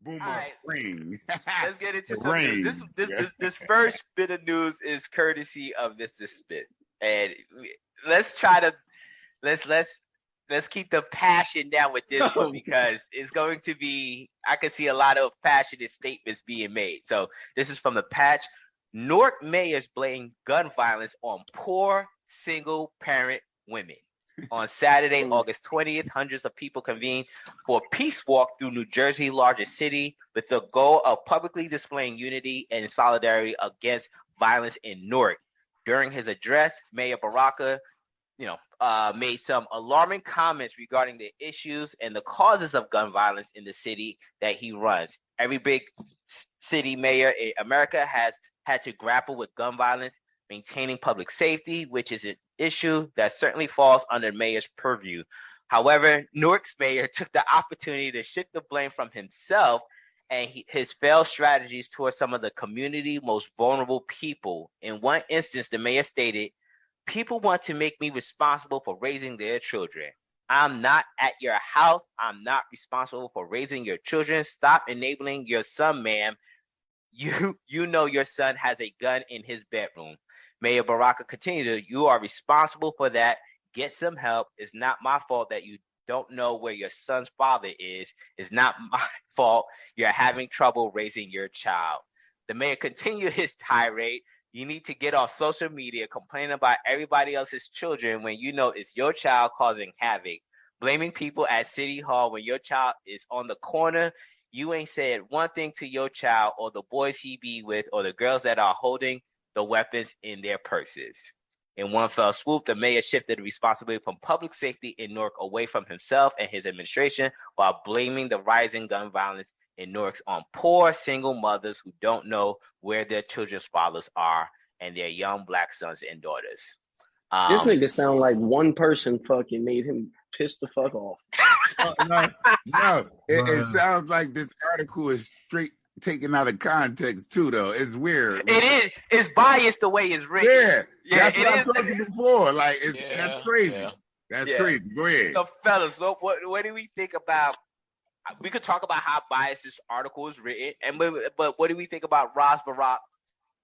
Boomer All right. ring. Let's get into The some news. ring. This first bit of news is courtesy of Mr. Smith, and let's try to let's let's let's keep the passion down with this one because it's going to be. I can see a lot of passionate statements being made. So this is from the Patch. Newark mayors blame gun violence on poor single parent women. On Saturday, August 20th, hundreds of people convened for a peace walk through New Jersey's largest city with the goal of publicly displaying unity and solidarity against violence in Newark. During his address, Mayor Baraka, made some alarming comments regarding the issues and the causes of gun violence in the city that he runs. Every big city mayor in America has had to grapple with gun violence, maintaining public safety, which is an issue that certainly falls under the mayor's purview. However, Newark's mayor took the opportunity to shift the blame from himself and his failed strategies towards some of the community most vulnerable people. In one instance, the mayor stated, "People want to make me responsible for raising their children. I'm not at your house. I'm not responsible for raising your children. Stop enabling your son, ma'am. You know your son has a gun in his bedroom." Mayor Baraka continued, "You are responsible for that. Get some help. It's not my fault that you don't know where your son's father is. It's not my fault you're having trouble raising your child." The mayor continued his tirade. "You need to get off social media complaining about everybody else's children when you know it's your child causing havoc. Blaming people at City Hall when your child is on the corner. You ain't said one thing to your child or the boys he be with or the girls that are holding the weapons in their purses." In one fell swoop, the mayor shifted the responsibility from public safety in Newark away from himself and his administration while blaming the rising gun violence in Newark on poor single mothers who don't know where their children's fathers are and their young black sons and daughters. This nigga sound like one person fucking made him piss the fuck off. No, it sounds like this article is straight taken out of context too, though. It's weird. It is. It's biased the way it's written. Yeah, that's what I told you before. Like, that's crazy. Yeah. That's crazy. Go ahead. So, fellas, what do we think about? We could talk about how biased this article is written, but what do we think about Ras Barak?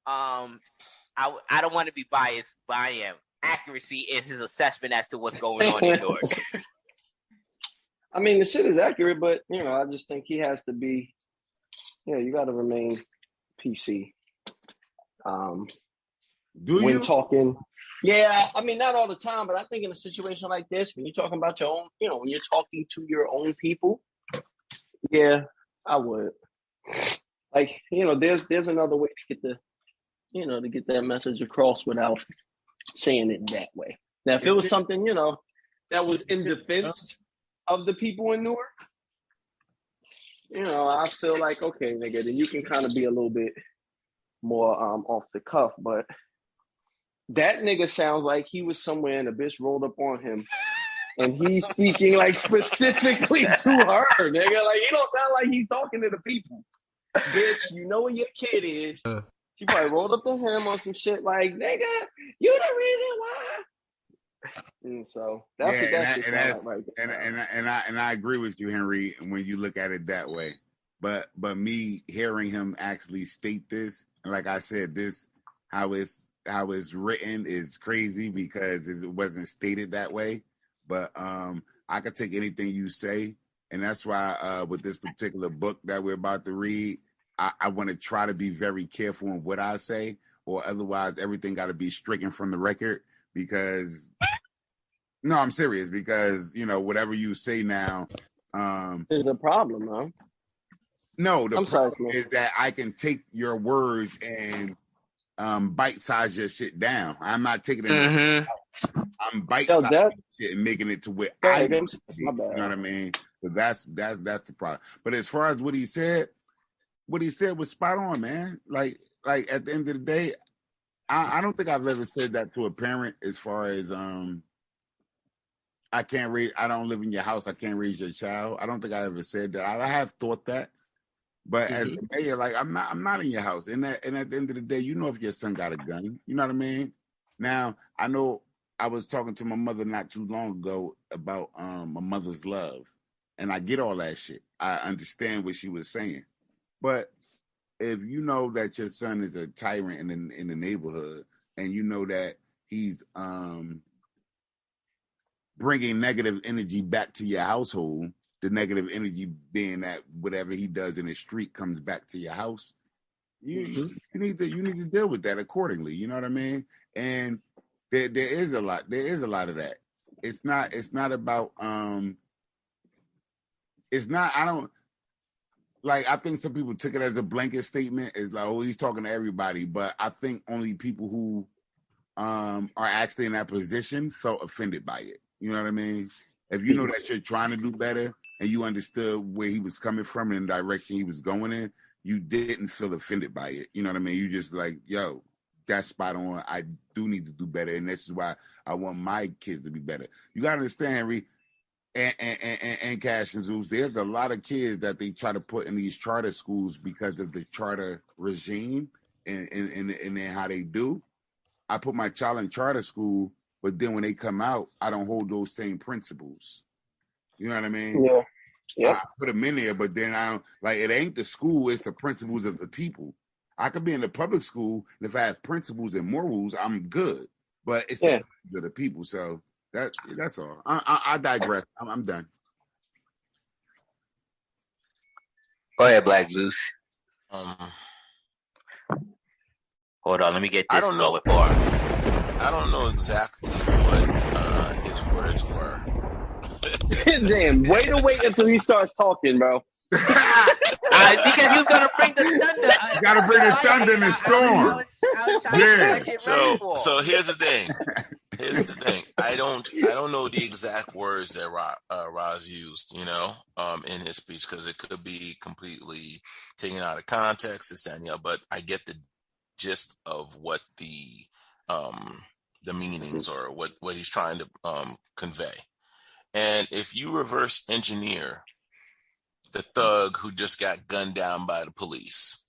I don't want to be biased, but I am. Accuracy in his assessment as to what's going on in Newark. I mean, the shit is accurate, but I just think he has to be. You got to remain PC. When talking, I mean, not all the time, but I think in a situation like this, when you're talking about your own, when you're talking to your own people, I would. Like, there's another way to get to get that message across without saying it that way. Now, if it was something, that was in defense of the people in Newark, I feel like, okay, nigga, then you can kind of be a little bit more off the cuff. But that nigga sounds like he was somewhere and a bitch rolled up on him. And he's speaking like specifically to her, nigga. Like, he don't sound like he's talking to the people. Bitch, you know where your kid is. She probably rolled up to him on some shit like, nigga, you the reason why. And so that's what that shit sounds like right there. And I agree with you, Henry, when you look at it that way. But me hearing him actually state this, like I said, this how it's written is crazy because it wasn't stated that way. But I could take anything you say, and that's why with this particular book that we're about to read, I want to try to be very careful in what I say, or otherwise everything got to be stricken from the record. Because no, I'm serious. Because whatever you say now, there's a problem, man. No, the problem is that I can take your words and bite size your shit down. I'm not taking it. I'm bite sizing shit and making it to where I want it to be. You know what I mean? So that's the problem. But as far as what he said was spot on, man. Like at the end of the day, I don't think I've ever said that to a parent as far as I don't live in your house, I can't raise your child. I don't think I ever said that. I have thought that. But as the mayor, like I'm not in your house. And at the end of the day, if your son got a gun. You know what I mean? Now, I know I was talking to my mother not too long ago about my mother's love. And I get all that shit. I understand what she was saying. But if you know that your son is a tyrant in the neighborhood, and you know that he's bringing negative energy back to your household, the negative energy being that whatever he does in the street comes back to your house, you need to deal with that accordingly. You know what I mean? And there is a lot of that. It's not about it's not, I don't, like, I think some people took it as a blanket statement. It's like, oh, he's talking to everybody. But I think only people who are actually in that position felt offended by it. You know what I mean? If you know that you're trying to do better and you understood where he was coming from and the direction he was going in, you didn't feel offended by it. You know what I mean? You just like, yo, that's spot on. I do need to do better. And this is why I want my kids to be better. You got to understand, Henry, and Cash and Zeus, there's a lot of kids that they try to put in these charter schools because of the charter regime and how they do. I put my child in charter school, but then when they come out, I don't hold those same principles. You know what I mean? Yeah. Yep. I put them in there, but then I don't, like, it ain't the school, it's the principles of the people. I could be in the public school, and if I have principles and morals, I'm good. But it's the principles of the people. So that's all. I digress. I'm done. Go ahead, Black Zeus. Hold on, let me get this. I don't know. I don't know exactly what his words were. Damn, way to wait until he starts talking, bro. Because he was gonna bring the thunder. You gotta bring the thunder in the storm. So here's the thing. I don't know the exact words that Roz used, in his speech, because it could be completely taken out of context, this, that, and the other, but I get the gist of what the meanings or what he's trying to convey. And if you reverse engineer the thug who just got gunned down by the police,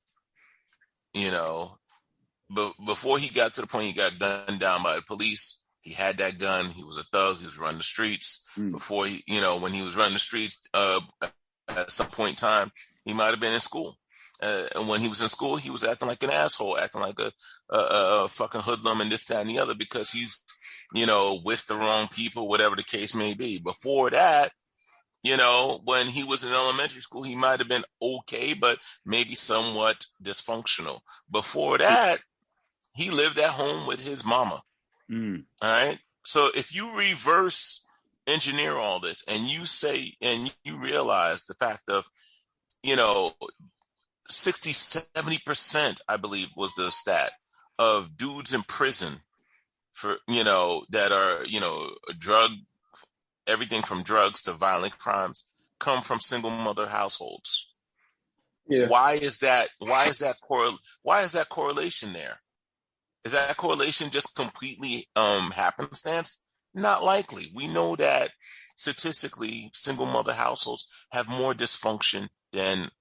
but before he got to the point he got gunned down by the police, he had that gun. He was a thug. He was running the streets. Before he, when he was running the streets, at some point in time, he might have been in school. And when he was in school, he was acting like an asshole, acting like a fucking hoodlum and this, that, and the other, because he's, with the wrong people, whatever the case may be. Before that, when he was in elementary school, he might have been okay, but maybe somewhat dysfunctional. Before that, he lived at home with his mama. All right. So if you reverse engineer all this and you say, and you realize the fact of, 60-70%, I believe was the stat, of dudes in prison for, that are, everything from drugs to violent crimes come from single mother households. Yeah. Why is that correlation there? Is that correlation just completely happenstance? Not likely. We know that statistically single mother households have more dysfunction than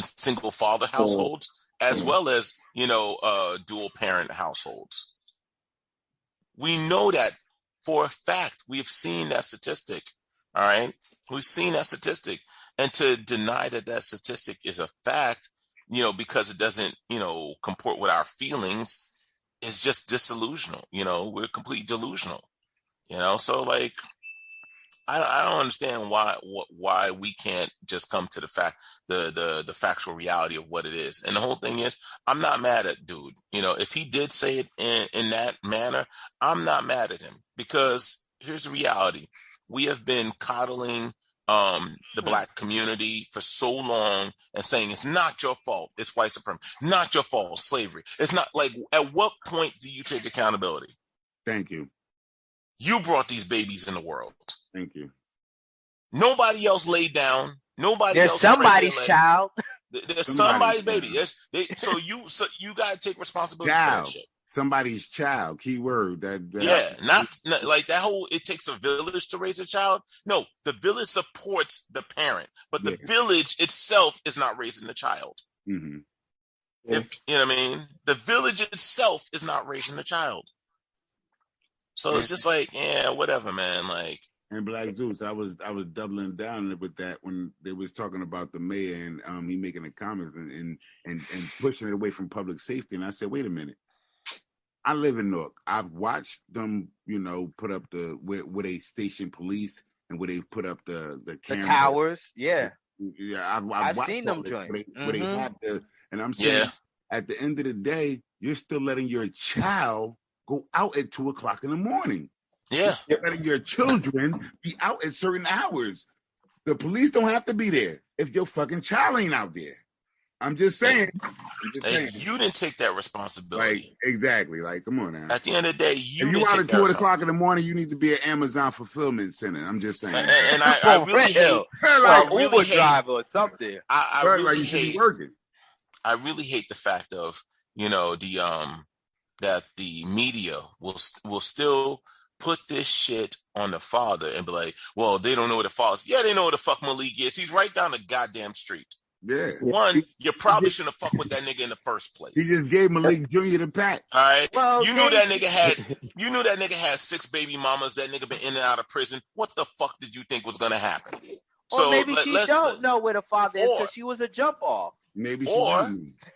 single father households, as well as dual parent households. We know that for a fact. We have seen that statistic. All right, we've seen that statistic, and to deny that statistic is a fact, because it doesn't comport with our feelings, is just disillusional. We're completely delusional. So like, I don't understand why we can't just come to the fact, the factual reality of what it is. And the whole thing is, I'm not mad at dude. If he did say it in that manner, I'm not mad at him, because here's the reality: we have been coddling the Black community for so long and saying it's not your fault, it's white supremacy, not your fault, slavery. It's not. Like, at what point do you take accountability? Thank you. You brought these babies in the world. Thank you. Nobody else laid down. Nobody There's else. Somebody's child. There's somebody's baby. So you gotta take responsibility for that shit. Somebody's child. Key word. Not like that whole. It takes a village to raise a child. No, the village supports the parent, but the village itself is not raising the child. Mm-hmm. If you know what I mean, the village itself is not raising the child. So it's just like, whatever, man. Like, And Black Zeus, I was doubling down with that when they was talking about the mayor and he making a comment and pushing it away from public safety. And I said, wait a minute. I live in Newark. I've watched them, put up where they station police and where they put up the camera. Towers. Yeah. Yeah, I've seen them joints. Where they have and I'm saying at the end of the day, you're still letting your child go out at 2:00 in the morning. Yeah. You're letting your children be out at certain hours. The police don't have to be there if your fucking child ain't out there. I'm just saying. You didn't take that responsibility. Exactly. Like, come on now. At the end of the day, if you out at 2:00 in the morning, you need to be at Amazon fulfillment center. I'm just saying. And I really hate, or Uber driver or something. I really hate working. I really hate the fact of that the media will still put this shit on the father and be like, well, they don't know what the father is. Yeah, they know what the fuck Malik is. He's right down the goddamn street. Yeah. One, you probably shouldn't have fucked with that nigga in the first place. He just gave Malik Jr. the pack. All right. Well, you knew that nigga had 6 baby mamas. That nigga been in and out of prison. What the fuck did you think was gonna happen? Or maybe she don't know where the father is because she was a jump off. Maybe she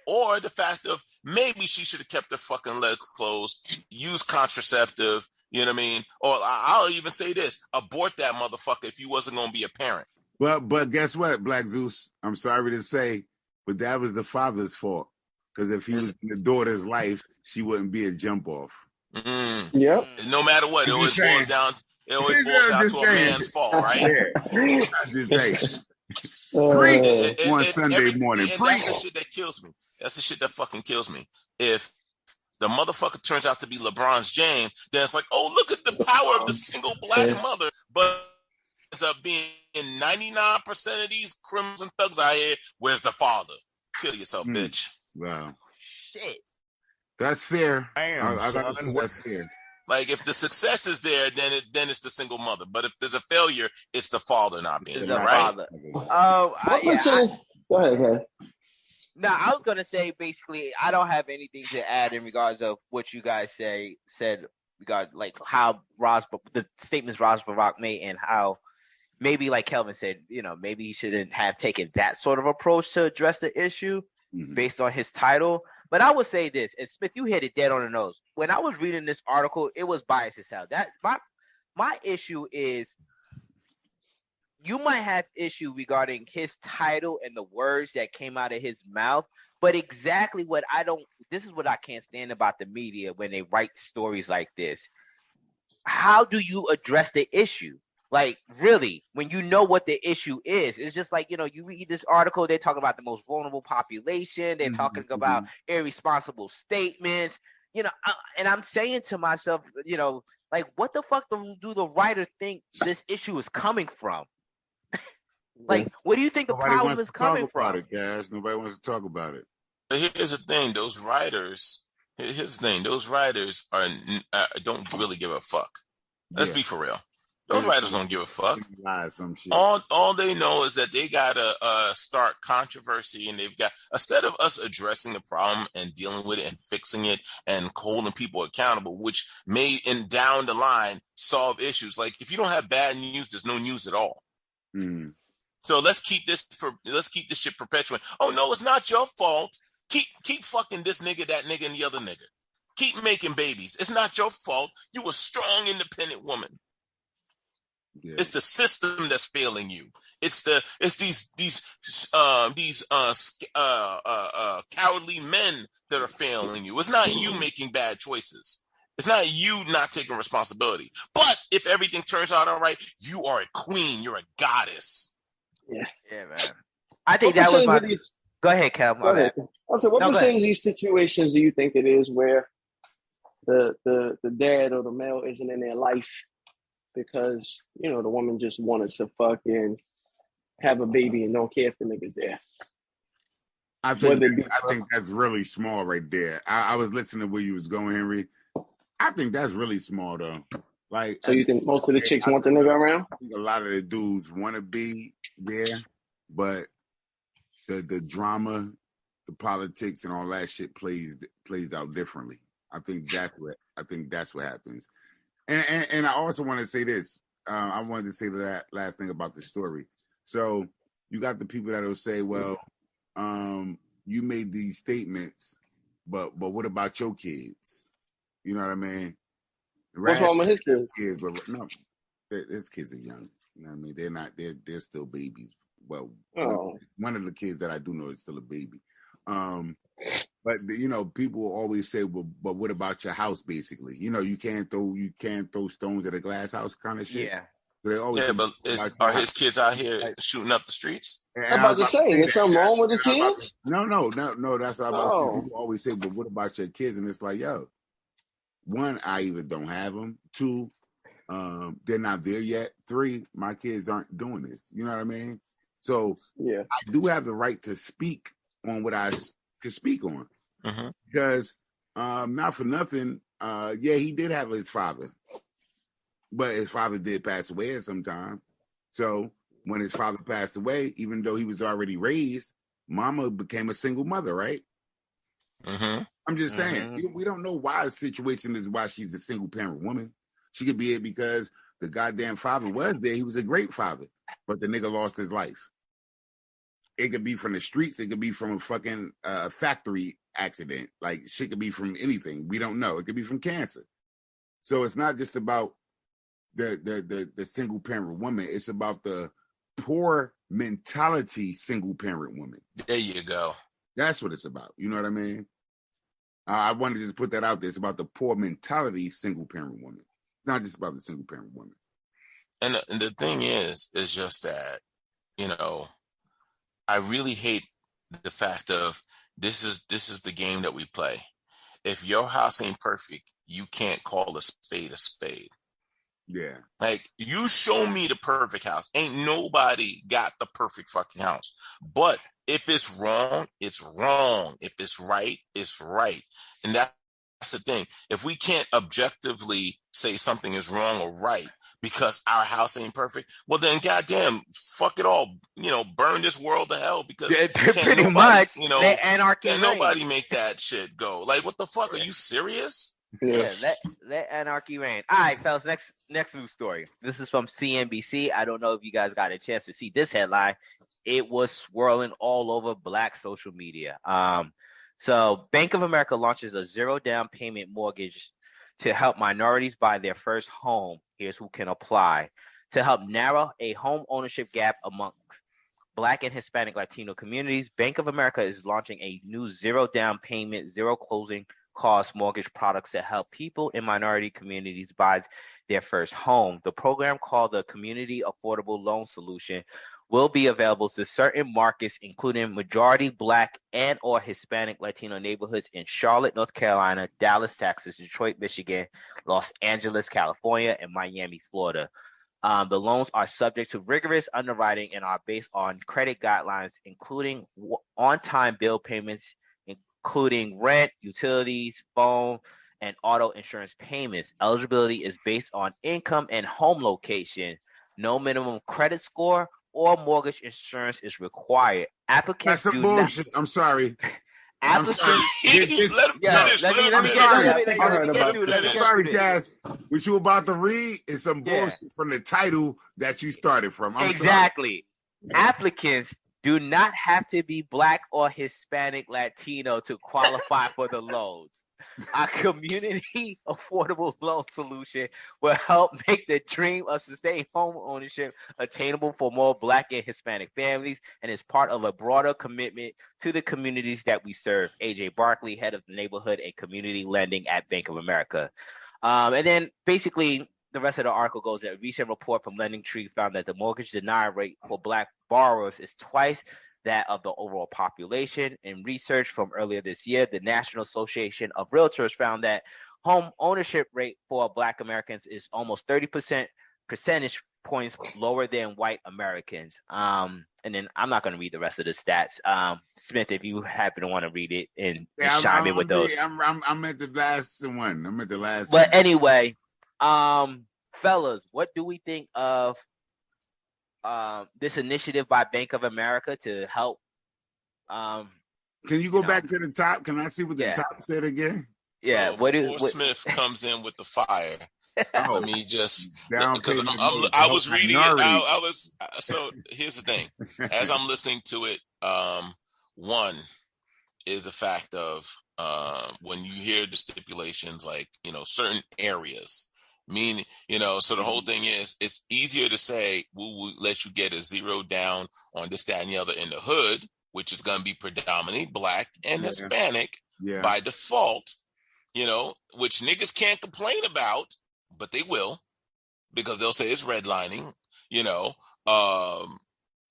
or the fact of maybe she should have kept her fucking legs closed, used contraceptive. You know what I mean? Or I'll even say this: abort that motherfucker if you wasn't gonna be a parent. But guess what, Black Zeus? I'm sorry to say, but that was the father's fault. Because if he was in the daughter's life, she wouldn't be a jump off. Yep. No matter what, it always boils down to a man's fault, right? Yeah. I'm just saying. One Sunday morning. That's the shit that kills me. That's the shit that fucking kills me. If the motherfucker turns out to be LeBron's James, then it's like, oh, look at the power of the single black mother. But ends up being 99% of these criminals and thugs out here, where's the father? Kill yourself, bitch. Wow. Shit. That's fair. Damn, that's fair. Like, if the success is there, then it's the single mother. But if there's a failure, it's the father not being there, right? Go ahead. No, I was gonna say basically I don't have anything to add in regards of what you guys said regarding like how the statements Ras Barack made and how maybe like Kelvin said, maybe he shouldn't have taken that sort of approach to address the issue based on his title. But I would say this, and Smith, you hit it dead on the nose. When I was reading this article, it was biased as hell. That my issue is you might have issue regarding his title and the words that came out of his mouth, but exactly this is what I can't stand about the media when they write stories like this. How do you address the issue? Like, really, when you know what the issue is, it's just like, you read this article, they're talking about the most vulnerable population. They're talking about irresponsible statements, and I'm saying to myself, like, what the fuck do the writer think this issue is coming from? Like, what do you think the problem is coming from? Nobody wants to talk about it. But here's the thing: those writers are don't really give a fuck. Let's be for real. Those writers don't give a fuck. Some shit. All they know is that they gotta start controversy, and they've got, instead of us addressing the problem and dealing with it and fixing it and holding people accountable, which may down the line solve issues. Like, if you don't have bad news, there's no news at all. So let's keep this shit perpetuating. Oh no, it's not your fault. Keep fucking this nigga, that nigga, and the other nigga. Keep making babies. It's not your fault. You a strong, independent woman. Yeah. It's the system that's failing you. It's these cowardly men that are failing you. It's not you making bad choices. It's not you not taking responsibility. But if everything turns out all right, you are a queen. You're a goddess. Yeah, man. I think that was Go ahead, Cal. Go ahead. I said, what percentage of these situations do you think it is where the dad or the male isn't in their life because, the woman just wanted to fucking have a baby and don't care if the nigga's there? I think that's really small right there. I was listening to where you was going, Henry. I think that's really small, though. Like, so you think most of the chicks want the nigga around? I think a lot of the dudes want to be there, but the drama, the politics, and all that shit plays out differently. I think that's what happens. And I also want to say this: I wanted to say that last thing about the story. So you got the people that will say, well, you made these statements, but what about your kids? You know what I mean? What's wrong with his kids? But no, his kids are young. You know what I mean? They're not. They're still babies. Well, one of the kids that I do know is still a baby. But you know, people will always say, "Well, but what about your house?" Basically, you know, you can't throw stones at a glass house, kind of shit. Yeah. So they always but are his kids out here shooting up the streets? I'm about to say, there's something wrong with the kids? No. That's what I'm about to say. People always say, "But what about your kids?" And it's like, yo, one, I even don't have them. Two, they're not there yet. Three, my kids aren't doing this. You know what I mean? So yeah, I do have the right to speak on what I could speak on. Because not for nothing, yeah, he did have his father, but his father did pass away at some time. So when his father passed away, even though he was already raised, mama became a single mother, right? I'm just saying, we don't know why the situation is why she's a single parent woman. She could be it because the goddamn father was there. He was a great father, but the nigga lost his life. It could be from the streets. It could be from a fucking factory accident. Like, shit could be from anything. We don't know. It could be from cancer. So it's not just about the single parent woman. It's about the poor mentality single parent woman. There you go. That's what it's about. You know what I mean? I wanted to just put that out there. It's about the poor mentality single parent woman. It's not just about the single parent woman. And the thing is just that, you know, I really hate the fact of this is the game that we play. If your house ain't perfect, you can't call a spade a spade. Yeah. Like, you show me the perfect house. Ain't nobody got the perfect fucking house. But if it's wrong, it's wrong. If it's right, it's right. And that's the thing. If we can't objectively say something is wrong or right because our house ain't perfect, well then, goddamn, fuck it all. You know, burn this world to hell because pretty much, you know, let anarchy can reign. Nobody make that shit go. Like, what the fuck? Are you serious? Yeah, let anarchy reign. All right, fellas, next news story. This is from CNBC. I don't know if you guys got a chance to see this headline. It was swirling all over Black social media. So Bank of America launches a zero down payment mortgage to help minorities buy their first home. Here's who can apply. To help narrow a home ownership gap amongst Black and Hispanic Latino communities, Bank of America is launching a new zero down payment, zero closing cost mortgage products to help people in minority communities buy their first home. The program, called the Community Affordable Loan Solution, will be available to certain markets, including majority Black and or Hispanic Latino neighborhoods in Charlotte, North Carolina, Dallas, Texas, Detroit, Michigan, Los Angeles, California, and Miami, Florida. The loans are subject to rigorous underwriting and are based on credit guidelines, including on-time bill payments, including rent, utilities, phone, and auto insurance payments. Eligibility is based on income and home location. No minimum credit score or mortgage insurance is required. Applicants That's some bullshit. I'm sorry. Applicants. Sorry, Cass. What you about to read is some bullshit from the title that you started from. I'm exactly. Sorry. Applicants do not have to be Black or Hispanic Latino to qualify for the loans. Our community affordable loan solution will help make the dream of sustained home ownership attainable for more Black and Hispanic families, and is part of a broader commitment to the communities that we serve. AJ Barkley, head of the neighborhood and community lending at Bank of America. And then basically the rest of the article goes that a recent report from LendingTree found that the mortgage denial rate for Black borrowers is twice that of the overall population. In research from earlier this year, the National Association of Realtors found that home ownership rate for Black Americans is almost 30% percentage points lower than white Americans. And then I'm not going to read the rest of the stats. Smith, if you happen to want to read it and chime in with those. I'm at the last one. I'm at the last But one. anyway, fellas, what do we think of this initiative by Bank of America to help? Can you go back to the top? Can I see what the top said again? Yeah. So before Smith comes in with the fire, Oh, Let me just down because payment I was reading it. minority. I was so. Here's the thing. As I'm listening to it, one is the fact of when you hear the stipulations, like certain areas. Mean, so the whole thing is it's easier to say we'll let you get a zero down on this, that, and the other in the hood, which is going to be predominantly black and Yeah. Hispanic Yeah. by default, which niggas can't complain about, but they will because they'll say it's redlining,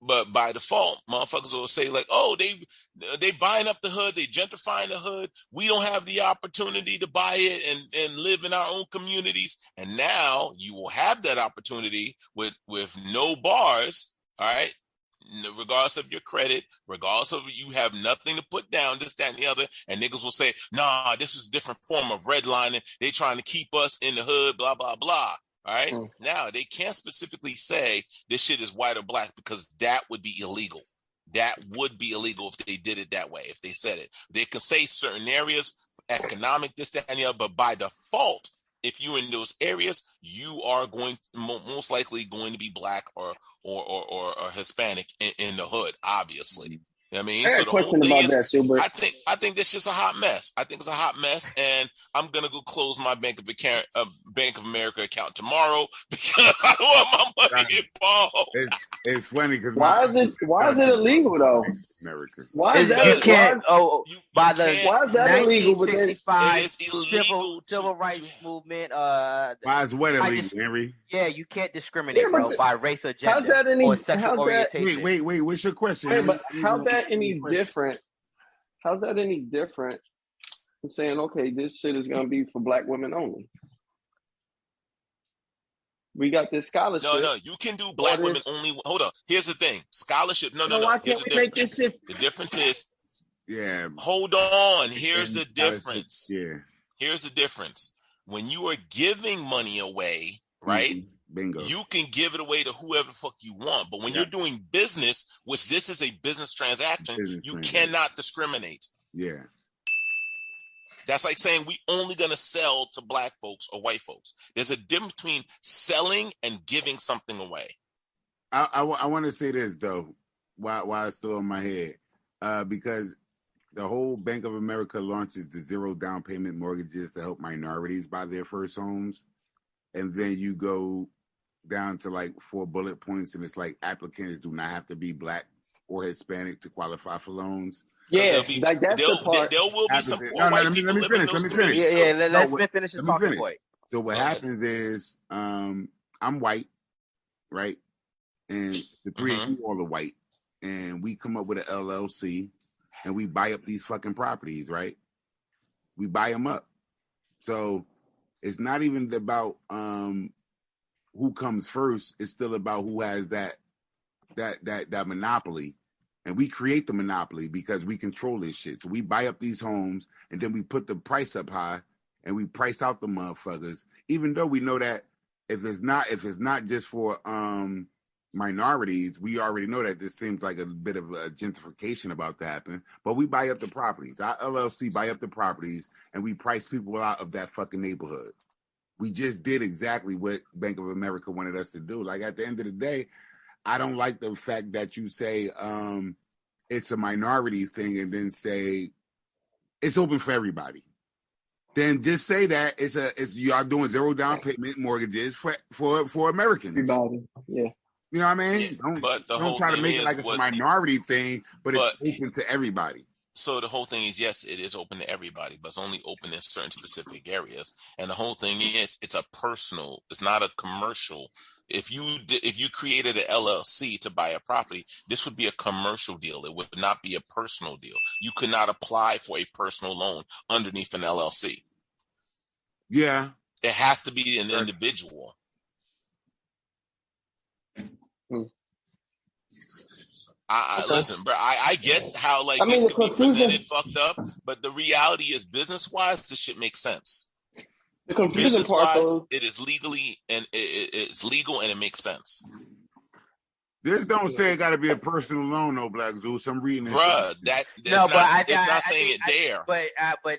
but by default, motherfuckers will say like, oh, they buying up the hood, they gentrifying the hood. We don't have the opportunity to buy it and live in our own communities. And now you will have that opportunity with no bars, all right? Regardless of your credit, regardless of you have nothing to put down, this, that, and the other, and niggas will say, nah, this is a different form of redlining. They trying to keep us in the hood, blah, blah, blah. All right. Now they can't specifically say this shit is white or black because that would be illegal. That would be illegal if they did it that way. If they said it, they can say certain areas, economic, this, that, and the other, but by default, if you're in those areas, you are most likely going to be black or Hispanic in the hood, obviously. You know what I mean? I So got a question the whole about thing that, Silbert. I think that's just a hot mess. I think it's a hot mess, and I'm gonna go close my Bank of America account tomorrow because I don't want my money involved. It's funny because why is it illegal though? America. Why is that? You can't. Why is that illegal? But then 1965 civil rights movement. Why is what illegal, Henry? Yeah, you can't discriminate, bro, by race or gender or sexual orientation. Wait. What's your question? Wait, but how's that any different? How's that any different from saying, okay, this shit is gonna be for black women only? We got this scholarship. No, you can do black women only. Hold on. Here's the thing. Scholarship. No. Why can't we make this shit? The difference is. Yeah. Hold on. Here's the difference. Yeah. Here's the difference. When you are giving money away, right? Mm-hmm. Bingo. You can give it away to whoever the fuck you want. But when you're doing business, which this is a business transaction, cannot discriminate. Yeah. That's like saying we only going to sell to black folks or white folks. There's a difference between selling and giving something away. I want to say this, though, while it's still in my head, because the whole Bank of America launches the zero down payment mortgages to help minorities buy their first homes. And then you go down to like 4 bullet points, and it's like applicants do not have to be black or Hispanic to qualify for loans. Yeah, like that's the part. There will be some poor white people living in those communities. Yeah, let Smith finish his talking point. So what happens is, I'm white, right? And the three of you all are white, and we come up with an LLC, and we buy up these fucking properties, right? We buy them up. So it's not even about who comes first. It's still about who has that monopoly. And we create the monopoly because we control this shit. So we buy up these homes, and then we put the price up high, and we price out the motherfuckers. Even though we know that if it's not just for minorities, we already know that this seems like a bit of a gentrification about to happen. But we buy up the properties. Our LLC buy up the properties, and we price people out of that fucking neighborhood. We just did exactly what Bank of America wanted us to do. Like at the end of the day, I don't like the fact that you say it's a minority thing and then say it's open for everybody. Then just say that it's y'all doing zero down payment mortgages for Americans. Everybody, yeah. You know what I mean? Yeah, don't try to make it like it's a minority thing, but it's open to everybody. So the whole thing is, yes, it is open to everybody, but it's only open in certain specific areas. And the whole thing is, it's a personal. It's not a commercial. If you created an LLC to buy a property, this would be a commercial deal. It would not be a personal deal. You could not apply for a personal loan underneath an LLC. Yeah. It has to be an individual. Listen, bro, I get how this could be presented fucked up, but the reality is business-wise, this shit makes sense. The confusing part, though, it is legally and it's legal and it makes sense. This don't say it got to be a personal loan, no, Black Zeus. I'm reading this. Bruh, it's not saying it there. But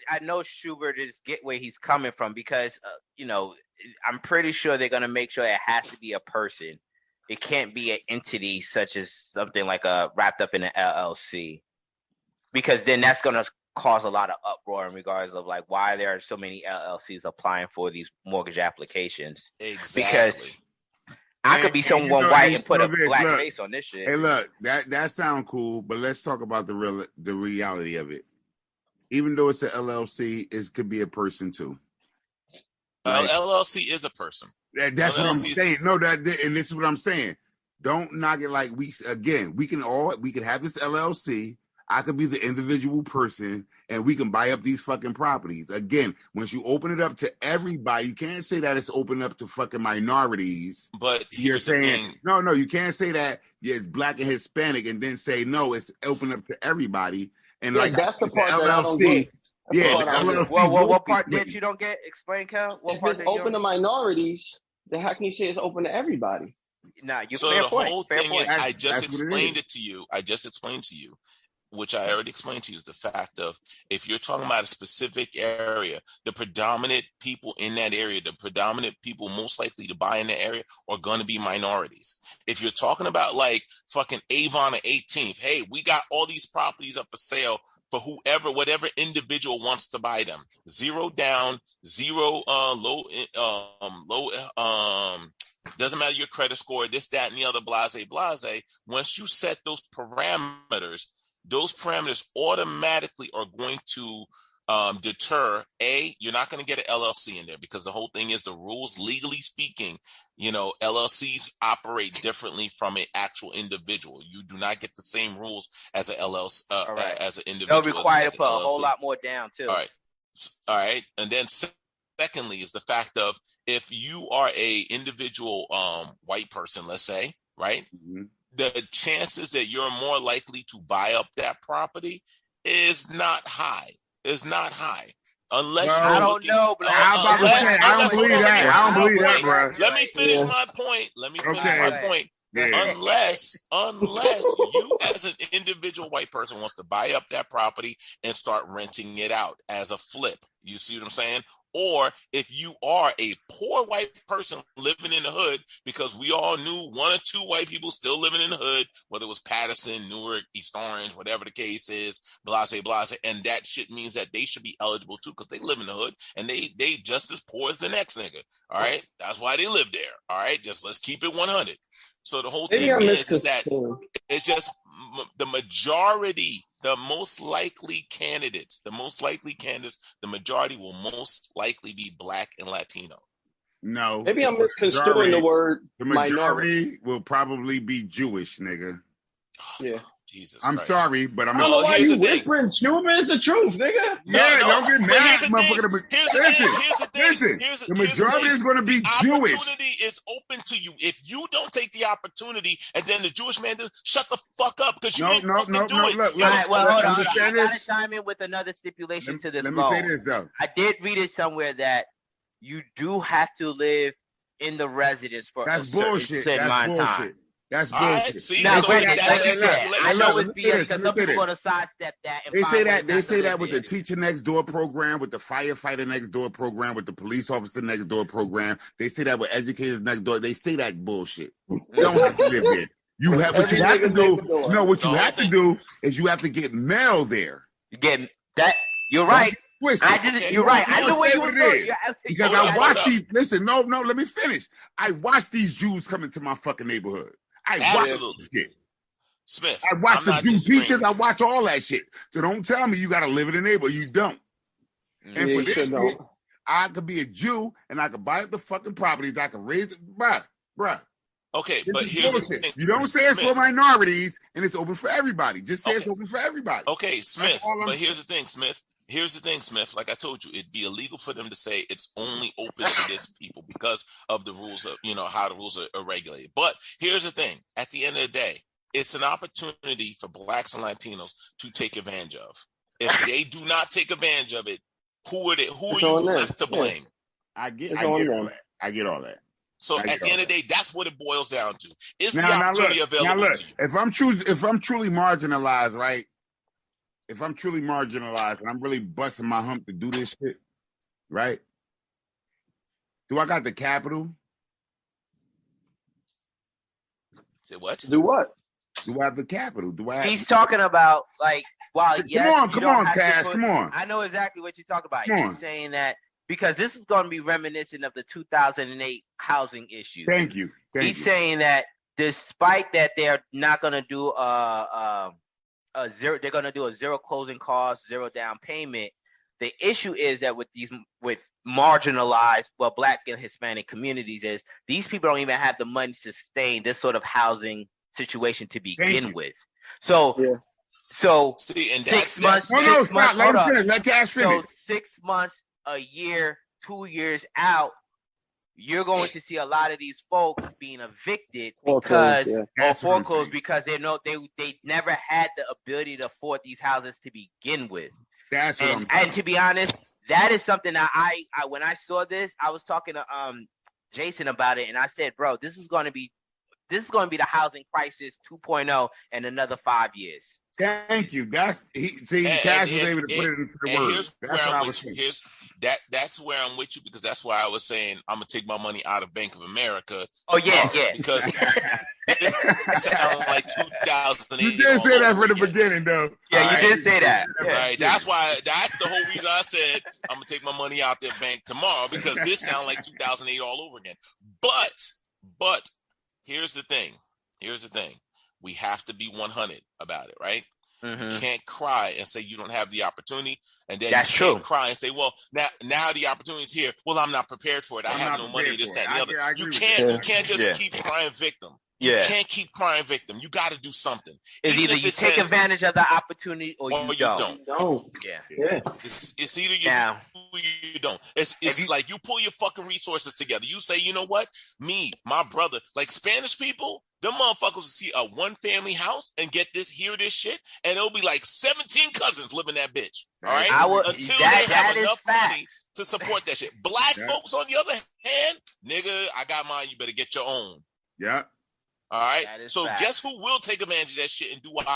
I know Schubert is get where he's coming from because I'm pretty sure they're gonna make sure it has to be a person. It can't be an entity such as something like wrapped up in an LLC, because then that's gonna cause a lot of uproar in regards of like why there are so many LLCs applying for these mortgage applications. Exactly. Because I could be someone white and put a black face on this shit. Hey, look, that sounds cool, but let's talk about the reality of it. Even though it's an LLC, it could be a person too. Like, LLC is a person. That's what I'm saying. No, and this is what I'm saying. Don't knock it like we can have this LLC. I could be the individual person, and we can buy up these fucking properties. Again, once you open it up to everybody, you can't say that it's open up to fucking minorities. But you're saying no, you can't say that it's black and Hispanic, and then say no, it's open up to everybody. And like that's the part that I don't get. What part did you don't get? Explain, Cal. What part if it's open to minorities, then how can you say it's open to everybody? Nah, you so fair the point. whole fair thing point. is, I just explained it to you. Which I already explained to you, is the fact of if you're talking about a specific area, the predominant people in that area, the predominant people most likely to buy in the area are going to be minorities. If you're talking about like fucking Avon and 18th, hey, we got all these properties up for sale for whatever individual wants to buy them. Zero down, zero low, doesn't matter your credit score, this, that, and the other, blase. Once you set those parameters automatically are going to deter, you're not going to get an LLC in there, because the whole thing is the rules, legally speaking, LLCs operate differently from an actual individual. You do not get the same rules as an LLC, as an individual. They'll require to put a whole lot more down too. All right. And then secondly is the fact of if you are a individual white person, let's say, right? Mm-hmm. The chances that you're more likely to buy up that property is not high. Unless I don't know, but I don't believe that, bro. Let me finish my point. Yeah. Unless you as an individual white person wants to buy up that property and start renting it out as a flip. You see what I'm saying? Or if you are a poor white person living in the hood, because we all knew one or two white people still living in the hood, whether it was Patterson, Newark, East Orange, whatever the case is, blase, and that shit means that they should be eligible too, because they live in the hood and they just as poor as the next nigga. All right, that's why they live there. All right, just let's keep it 100. So the whole thing is that it's just the majority. The most likely candidates, the majority will most likely be black and Latino. No. Maybe I'm misconstruing the word the majority will probably be Jewish, nigga. Yeah. Jesus I'm Christ. sorry, but I'm not. I don't know why you whispering. Stupid is the truth, nigga. Don't get mad, motherfucker. Listen. The majority is going to be Jewish. The opportunity is open to you. If you don't take the opportunity, and then the Jewish man does, shut the fuck up, because you didn't fucking do it. Look, well, hold on. I gotta chime in with another stipulation to this law. Let me say this though. I did read it somewhere that you do have to live in the residence for a certain amount of time. That's bullshit. I know it's BS because some people going to sidestep that. They say that with the teacher next door program, with the firefighter next door program, with the police officer next door program. They say that with educators next door. They say that bullshit. You don't have to live there. You have what you have to do. No, what you have to do is you have to get mail there. You get that? You're right. You're right. I know where you were going. Because I watched these. Listen, no. Let me finish. I watched these Jews come into my fucking neighborhood. I watch shit. Smith. I watch the Jew teachers. I watch all that shit. So don't tell me you got to live in a neighborhood. You don't. And for this shit, I could be a Jew and I could buy up the fucking properties. I could raise it. Bruh. Okay, but here's the thing. You don't say it's for minorities and it's open for everybody. Just say it's open for everybody. Okay, Smith. But here's the thing, Smith. Like I told you, it'd be illegal for them to say it's only open to this people because of the rules of, how the rules are regulated. But here's the thing. At the end of the day, it's an opportunity for blacks and Latinos to take advantage of. If they do not take advantage of it, who are you left to blame? I get all that. So There you at the go. end of the day, that's what it boils down to. Is the Now opportunity look, available to you? if I'm truly marginalized, right? If I'm truly marginalized and I'm really busting my hump to do this shit, right? Do I got the capital? Say what? Do what? Do I have the capital? Do I have He's talking about like, while yes, come on, Cash, put, come on. I know exactly what you're talking about. Come on. He's saying that because this is going to be reminiscent of the 2008 housing issues. Thank you. He's saying that despite that they're not going to do a zero, they're going to do a zero closing cost, zero down payment. The issue is that with marginalized, Black and Hispanic communities, is these people don't even have the money to sustain this sort of housing situation to begin with. So, see, and 6 months. Stop. Let him finish. Let Cash finish. So 6 months, a year, 2 years out, you're going to see a lot of these folks being evicted because foreclosed because they know they never had the ability to afford these houses to begin with. That's what I'm and to be honest, that is something that I when I saw this, I was talking to Jason about it, and I said, bro, this is going to be the housing crisis 2.0 in another 5 years. Thank you. Cash was able to put it into the words. That's what I was saying. That's where I'm with you, because that's why I was saying I'm gonna take my money out of Bank of America. Oh yeah. Because it sounds like 2008. You did say that from the beginning, though. Yeah, you did say that. Right. That's the whole reason I said I'm gonna take my money out their bank tomorrow, because this sounds like 2008 all over again. But here's the thing. We have to be 100 about it, right? Mm-hmm. You can't cry and say you don't have the opportunity, and then you can't cry and say, well, now the opportunity is here. Well, I'm not prepared for it. I have no money, this, that, and the other. You can't just keep crying victim. You can't keep crying victim. You got to do something. It's either you take advantage of the opportunity or you don't. Yeah. It's either you do or you don't. It's like you pull your fucking resources together. You say, you know what? Me, my brother, like Spanish people, them motherfuckers will see a one-family house and hear this shit, and it'll be like 17 cousins live in that bitch. All right? Until they have enough money to support that shit. Black folks, on the other hand, nigga, I got mine. You better get your own. Yeah. All right. So guess who will take advantage of that shit and do what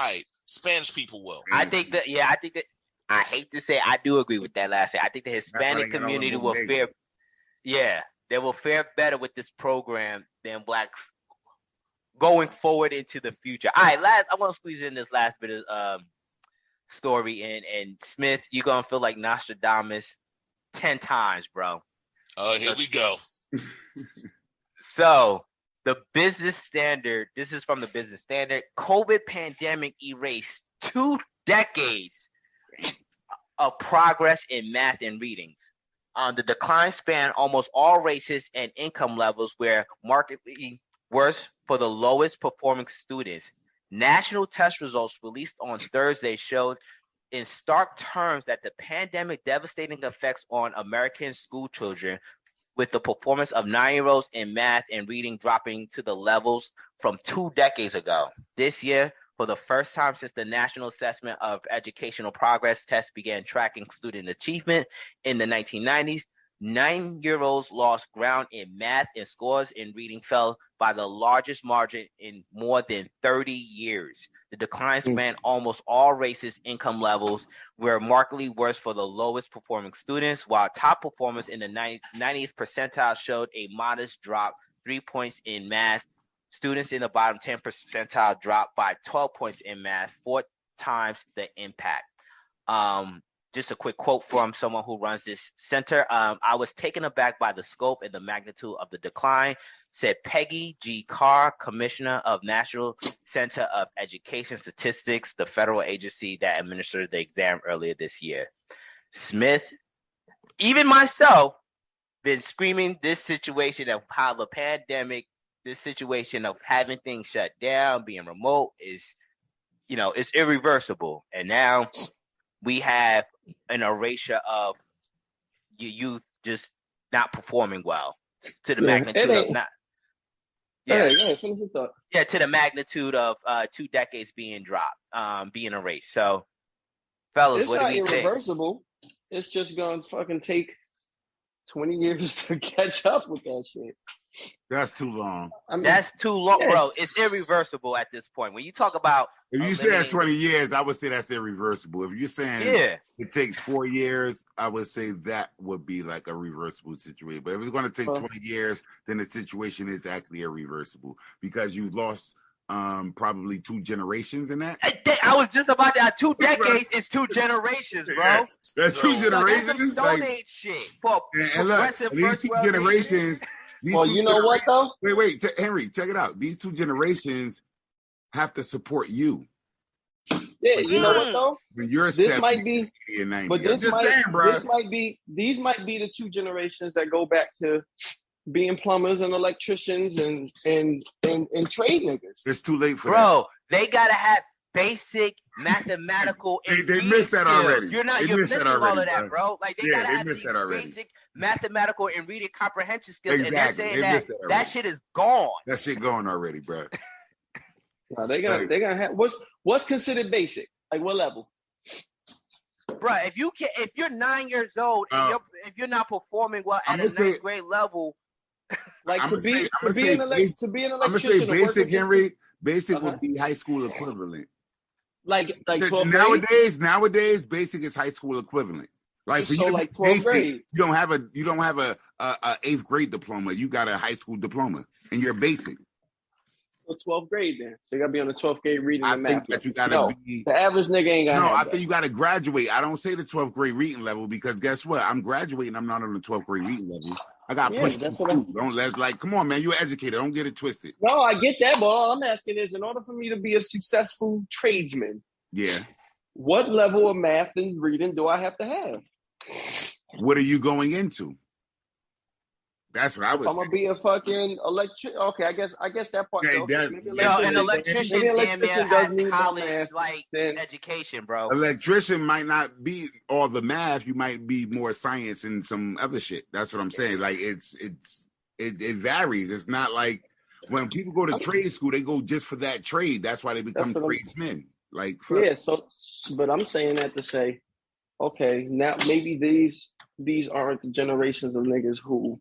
Spanish people will. I think that I hate to say I do agree with that last thing. I think the Hispanic community will fare they will fare better with this program than Blacks going forward into the future. All right, I want to squeeze in this last bit of story and Smith, you're gonna feel like Nostradamus 10 times, bro. Here we go. So the Business Standard, this is from the Business Standard. COVID pandemic erased 2 decades of progress in math and readings. The decline spanned almost all races and income levels, were markedly worse for the lowest performing students. National test results released on Thursday showed in stark terms that the pandemic devastating effects on American school children, with the performance of 9-year-olds in math and reading dropping to the levels from 2 decades ago. This year, for the first time since the National Assessment of Educational Progress test began tracking student achievement in the 1990s, 9-year-olds lost ground in math, and scores in reading fell by the largest margin in more than 30 years. The decline spanned almost all races, income levels, were markedly worse for the lowest performing students, while top performers in the 90th percentile showed a modest drop, 3 points in math. Students in the bottom 10 percentile dropped by 12 points in math, 4 times the impact. Just a quick quote from someone who runs this center. I was taken aback by the scope and the magnitude of the decline, said Peggy G. Carr, Commissioner of National Center of Education Statistics, the federal agency that administered the exam earlier this year. Smith, even myself, been screaming this situation of how the pandemic, this situation of having things shut down, being remote is, it's irreversible. And now we have an erasure of your youth just not performing well to the magnitude of not. Finish your thought. Yeah, to the magnitude of 2 decades being dropped, being erased. So, fellas, it's what do we think? It's not irreversible. It's just going to fucking take 20 years to catch up with that shit. That's too long. I mean, That's too long, yes. bro. It's irreversible at this point. When you talk about If you say that 20 years, I would say that's irreversible. If you're saying it takes 4 years, I would say that would be like a reversible situation. But if it's going to take 20 years, then the situation is actually irreversible because you lost probably 2 generations in that. I was just about that. 2 decades is 2 generations, bro. Yeah, that's 2 generations. That's Stone Age shit. For and look, these 2 generations. Well, you know what though? Wait, Henry, check it out. These 2 generations have to support you. Yeah, you know what though? When you're this 70, might be, 80 and 90. but this might be these might be the 2 generations that go back to being plumbers and electricians and trade niggas. It's too late for that. Bro, they gotta have basic mathematical and they missed that skills. already. You're missing all of that, bro. Like they gotta have these basic mathematical and reading comprehension skills. Exactly. And they're saying that shit is gone. That shit gone already, bro. No, they're gonna have what's considered basic? Like what level? Bro, if you're 9 years old and if you're not performing well at a 9th grade level, like I'm to be an electrician. I'm gonna say basic, Henry. Basic would be high school equivalent. Like nowadays, basic is high school equivalent. Like for you, like 12th grade, you don't have a 8th grade diploma. You got a high school diploma, and you're basic. So 12th grade, then. So you gotta be on the 12th grade reading and math. I think that you gotta be. The average nigga ain't got. No, I think you gotta graduate. I don't say the 12th grade reading level because guess what? I'm graduating. I'm not on the 12th grade reading level. I got pushed. Come on, man. You're educated. Don't get it twisted. No, I get that, but all I'm asking is, in order for me to be a successful tradesman, what level of math and reading do I have to have? What are you going into? That's what I was. I'm gonna be a fucking electric. Okay, I guess that part. An electrician does need college like education, bro. Electrician might not be all the math. You might be more science and some other shit. That's what I'm saying. Like it varies. It's not like when people go to trade school, they go just for that trade. That's why they become tradesmen. Like So, but I'm saying that to say, okay, now maybe these aren't the generations of niggas who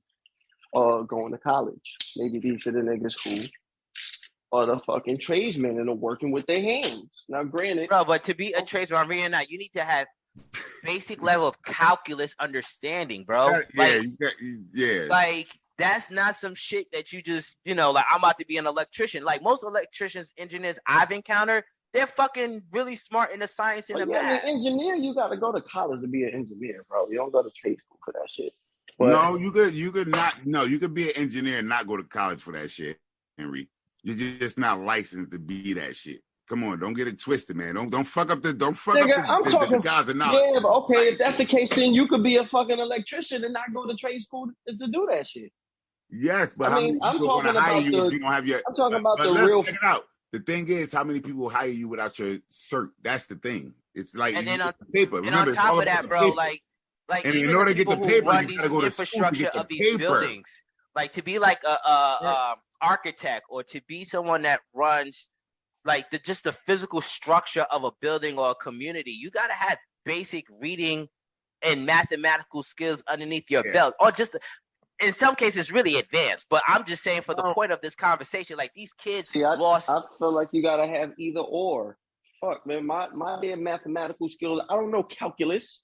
going to college. Maybe these are the niggas who are the fucking tradesmen and are working with their hands. Now, granted, bro, but to be a tradesman, I'm reading that you need to have basic level of calculus understanding, bro. Like that's not some shit that you just, like I'm about to be an electrician. Like most electricians, engineers I've encountered, they're fucking really smart in the science and the math. An engineer, you got to go to college to be an engineer, bro. You don't go to trade school for that shit. But, no, you could not. No, you could be an engineer and not go to college for that shit, Henry. You're just not licensed to be that shit. Come on, don't get it twisted, man. Don't fuck up the guys of knowledge. Yeah, but okay, if that's the case, then you could be a fucking electrician and not go to trade school to do that shit. Yes, but I'm talking about the real. Check it out. The thing is, how many people hire you without your cert? That's the thing. It's like and then paper. And on top of that, bro, like and in order to get the paper, you gotta go to school to get the paper. Buildings, like to be like a architect or to be someone that runs like just the physical structure of a building or a community, you gotta have basic reading and mathematical skills underneath your belt, or just in some cases really advanced. But I'm just saying for the point of this conversation, like these kids lost. I feel like you gotta have either or. Fuck, man, my damn mathematical skills. I don't know calculus.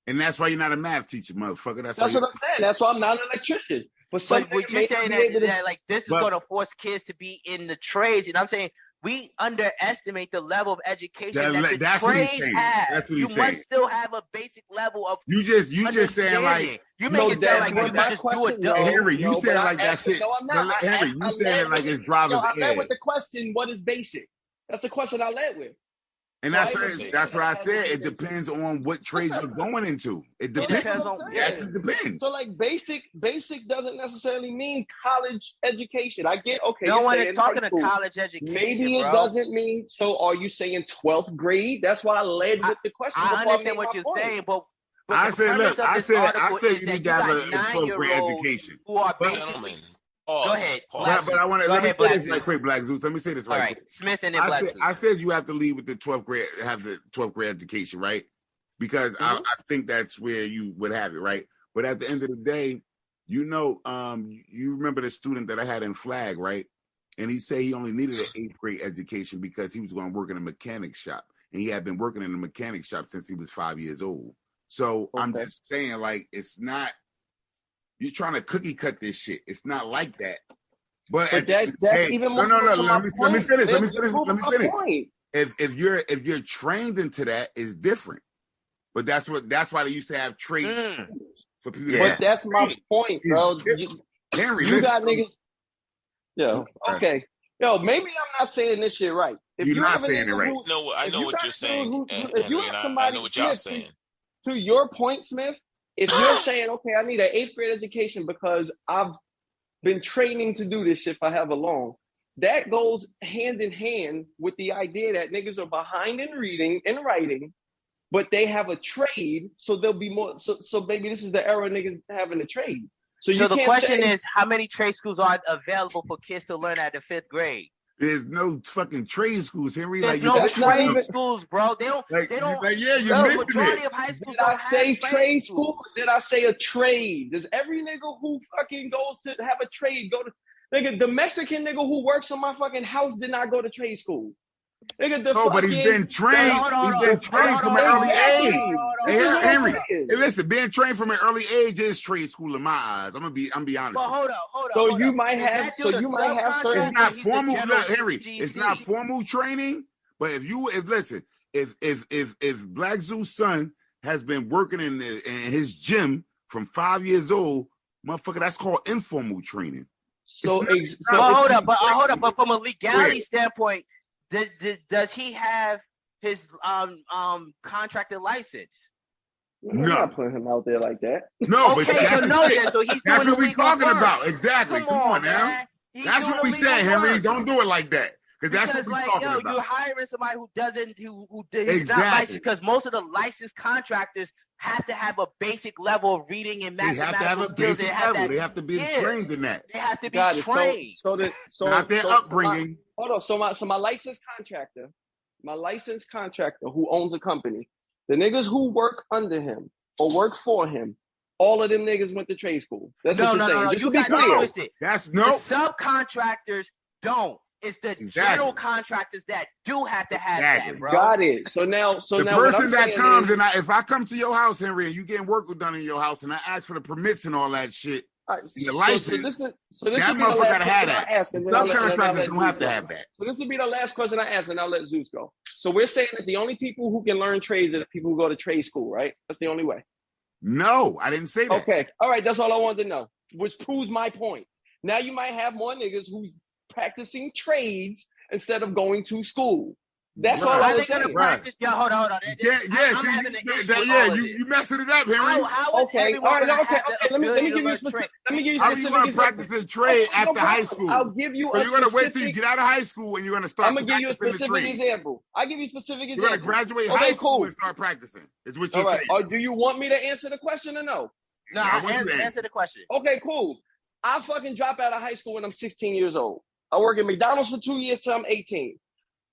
And that's why you're not a math teacher, motherfucker. That's what I'm saying. That's why I'm not an electrician. But what you're saying that like this is going to force kids to be in the trades, and I'm saying we underestimate the level of education that the trades have. That's what you he's saying. Must still have a basic level of. You just saying like you make it sound like you just do it. Henry, you saying like that shit. No, I'm not. Henry, you saying it like it's driver's ed. I led with the question, what is basic? That's the question I led with. And that's what I said. It depends on what trade you're going into. It depends on. Yes, it depends. So like basic doesn't necessarily mean college education. I get No one is talking to college education. Maybe it doesn't mean. So are you saying 12th grade? That's why I led with the question. I understand what you're saying, but I said you need to have a 12th grade education. Who are gentlemen. Go ahead. But I want to let me say this right quick, Black Zeus. Let me say this right quick. Smith and then Black Zeus. I said you have to lead with the 12th grade, have the 12th grade education, right? Because I think that's where you would have it, right? But at the end of the day, you remember the student that I had in Flag, right? And he said he only needed an 8th grade education because he was going to work in a mechanic shop. And he had been working in a mechanic shop since he was 5 years old. So I'm just saying, like, it's not, you're trying to cookie cut this shit. It's not like that. But that's even more. No. Let me finish. If you're trained into that, it's different. But that's why they used to have trade schools for people. But that's my point, bro. Henry, you got niggas. Yo, okay. Yo, maybe I'm not saying this shit right. If you're not saying it right. No, I know what you're saying. If you have somebody, I know what y'all saying. To your point, Smith, if you're saying, okay, I need an 8th grade education because I've been training to do this shit for however long, that goes hand in hand with the idea that niggas are behind in reading and writing, but they have a trade, so there'll be more. So maybe this is the era of niggas having a trade. So the question is, how many trade schools are available for kids to learn at the 5th grade? There's no fucking trade schools, Henry. There's no trade schools, bro. They don't. Yeah, you're missing majority it. of high schools Did I say trade school? Did I say a trade? Does every nigga who fucking goes to have a trade go to? Nigga, the Mexican nigga who works on my fucking house did not go to trade school. Nigga, but he's been trained. He's been trained from an early age. Hey, Henry, hey, listen, being trained from an early age is trade school in my eyes. I'm be honest. But hold on. So you might have certain. It's not formal, Henry. It's not formal training. But if Black Zoo's son has been working in his gym from 5 years old, motherfucker, that's called informal training. Hold up. But from a legality standpoint, does he have his contracted license? I'm not putting him out there like that. No, okay, but that's what we're talking work. About. Exactly. Come on now. That's what we say, Henry. Don't do it like that. Because that's what we're talking about. You're hiring somebody who is not licensed, because most of the licensed contractors have to have a basic level of reading and mathematical skills. They have to be trained in that. They have to be trained. Not their upbringing. Hold on. So my licensed contractor who owns a company, the niggas who work under him or work for him, all of them niggas went to trade school. That's what you're saying. No, Just you to be clear. The subcontractors don't. It's the general contractors that do have to have that, bro. Got it. So now the person that comes and if I come to your house, Henry, and you getting work done in your house, and I ask for the permits and all that shit, the license, that motherfucker gotta have that. Subcontractors don't have to have that. So this will be the last question I ask, and I'll let Zeus go. So we're saying that the only people who can learn trades are the people who go to trade school, right? That's the only way. No, I didn't say that. Okay, all right, that's all I wanted to know, which proves my point. Now you might have more niggas who's practicing trades instead of going to school. That's all I was saying. Practice? Yo, hold on. You messing it up, Henry. Okay. Let me give you specific. Let me give you specific. How are you going to practice a trade after high school? I'll give you. So you're going to wait till you get out of high school and you're going to start. I'm going to give you a specific example. I'll give you a specific example. You're going to graduate high school and start practicing. Is what you're saying. Or do you want me to answer the question or no? No, answer the question. Okay, cool. I fucking drop out of high school when I'm 16 years old. I work at McDonald's for 2 years till I'm 18.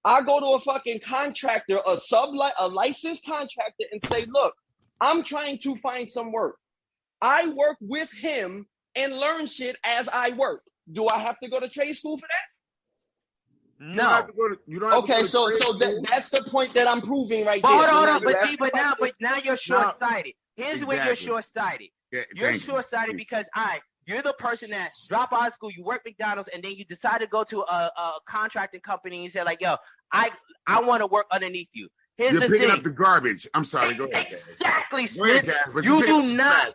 I go to a fucking contractor, a licensed contractor, and say, look, I'm trying to find some work. I work with him and learn shit as I work. Do I have to go to trade school for that? No. You don't have to go to so that's the point that I'm proving right there. Hold on. But now you're short-sighted. Here's where you're short-sighted. You're short-sighted because you're the person that drop out of school, you work McDonald's, and then you decide to go to a contracting company and you say, like, yo, I want to work underneath you. You're picking up the garbage. I'm sorry. Go ahead. Exactly, Smith. You do not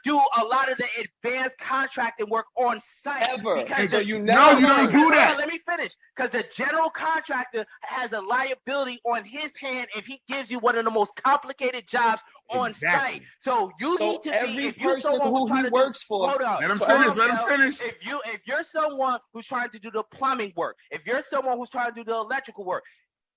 do a lot of the advanced contracting work on site. Ever. So you don't do that. Let me finish. Because the general contractor has a liability on his hand if he gives you one of the most complicated jobs on site. So you need to be, if you're someone who he works for. Hold on. Let him finish. If you're someone who's trying to do the plumbing work, if you're someone who's trying to do the electrical work,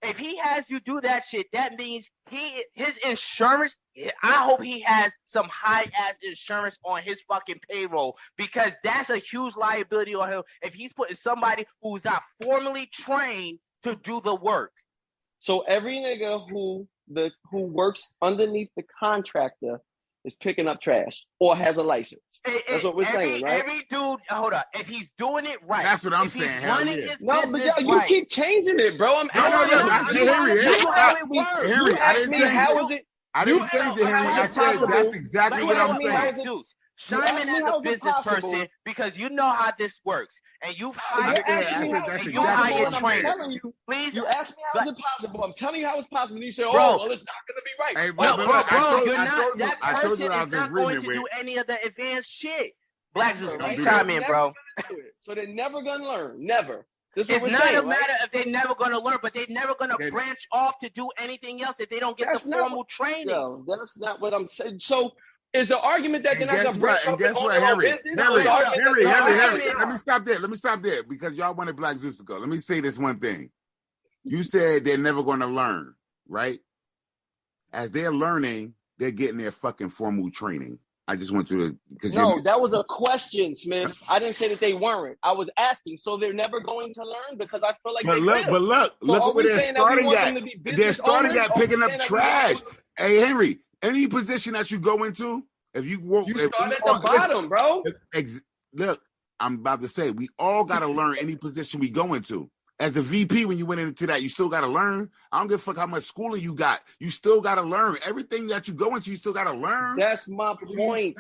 if he has you do that shit, that means his insurance, I hope he has some high-ass insurance on his fucking payroll, because that's a huge liability on him if he's putting somebody who's not formally trained to do the work. So every nigga who works underneath the contractor is picking up trash or has a license. That's what we're saying, right? Every dude, hold up. If he's doing it right, That's what I'm if saying. he's Hell running yeah. his No, but business yo, you right. keep changing it, bro. I'm No, asking no, you. I said, Henry, You asked me how is it. I didn't change it, Henry. I said that's exactly what I'm saying. Simon as a business person, because you know how this works, and you've hired trainers. Please, you asked me how is it possible. I'm telling you how it's possible. And you say, "Oh, bro, well, it's not going to be right." Hey, bro, you're I not. told you, That I told person you I is was in not going agreement to do with. any of the advanced shit. Black Zeus, please do chime that. in, bro. So they're never going to learn. Never. This is what It's we're not saying, a matter right? if they're never going to learn, but they're never going to Okay. branch off to do anything else if they don't get the formal training. No, that's not what I'm saying. So is the argument that they're not going to branch off And guess and what, own their own Henry? business? Henry. Let me stop there. Let me stop there because y'all wanted Black Zeus to go. Let me say this one thing. You said they're never going to learn, right? As they're learning, they're getting their fucking formal training. I just want you to. No, that was a question, Smith. I didn't say that they weren't. I was asking, so they're never going to learn because I feel like look at where they're starting at. They're starting at picking up trash. Hey, Henry, any position that you go into, if you work, you start at the bottom, bro. Look, I'm about to say, we all got to learn any position we go into. As a VP, when you went into that, you still got to learn. I don't give a fuck how much schooling you got. You still got to learn. Everything that you go into, you still got to learn. That's my point.